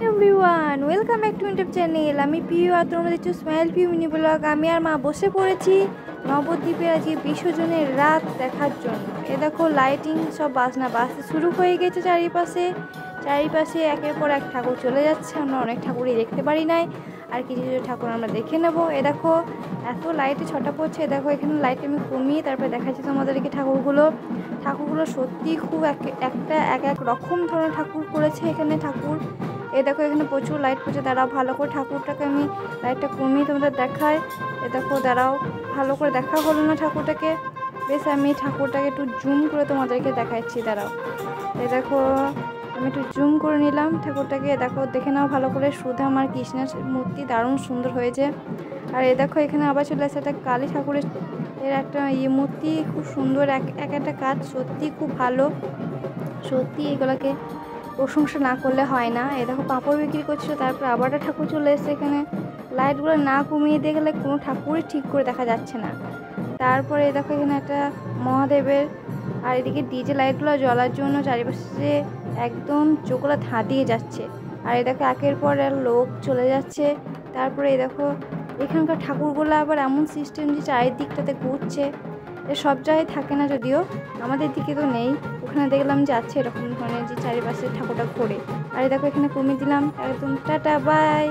Everyone welcome back to YouTube channel. আমি পিউ আর তোমরা দেখছো স্মাইল পিউ মিনি ব্লগ। আমি আর মা বসে পড়েছি নবদ্বীপের আজকে বিসর্জনের রাত দেখার জন্য। এ দেখো লাইটিং সব বাজনা বাজতে শুরু হয়ে গেছে চারিপাশে একের পর এক ঠাকুর চলে যাচ্ছে। আমরা অনেক ঠাকুরই দেখতে পারি নাই, আর কিছু কিছু ঠাকুর আমরা দেখে নেব। এ দেখো এত লাইটে ছটা পড়ছে। দেখো এখানে লাইট আমি কমিয়ে তারপরে দেখাচ্ছি তোমাদেরকে ঠাকুরগুলো সত্যি খুব এক এক রকম ধরনের ঠাকুর করেছে এখানে ঠাকুর। এ দেখো এখানে প্রচুর লাইট পড়ছে। দাঁড়াও ভালো করে ঠাকুরটাকে আমি লাইটটা কমিয়ে তোমাদের দেখাই। এ দেখো দাঁড়াও, ভালো করে দেখা হলো না ঠাকুরটাকে। বেশ আমি ঠাকুরটাকে একটু জুম করে তোমাদেরকে দেখাচ্ছি, দাঁড়াও। এ দেখো আমি একটু জুম করে নিলাম ঠাকুরটাকে। দেখো দেখে নাও ভালো করে, সুধা আমার কৃষ্ণের মূর্তি দারুণ সুন্দর হয়েছে। আর এ দেখো এখানে আবার চলে আসছে একটা কালী ঠাকুরের এর একটা মূর্তি, খুব সুন্দর। এক একটা কাজ সত্যি খুব ভালো, সত্যি এগুলোকে প্রশংসা না করলে হয় না। এ দেখো পাঁপড় বিক্রি করছিল, তারপর আবার একটা ঠাকুর চলে এসেছে এখানে। লাইটগুলো না কমিয়ে দেখলে কোনো ঠাকুরই ঠিক করে দেখা যাচ্ছে না। তারপরে এ দেখো এখানে একটা মহাদেবের, আর এদিকে ডিজে লাইটগুলো জ্বলার জন্য চারিপাশে একদম চোখগুলো ধাঁধিয়ে যাচ্ছে। আর এ দেখো একের পর লোক চলে যাচ্ছে। তারপরে এ দেখো এখানকার ঠাকুরগুলো আবার এমন সিস্টেম যে চারিদিকটাতে ঘুরছে। সব জায়গায় থাকে না, যদিও আমাদের দিকে তো নেই। ওখানে দেখলাম যে আছে এরকম ধরনের যে চারিপাশে ঠাকুরটা ঘোরে। আর দেখো এখানে কমিয়ে দিলাম একদম। Tata bye.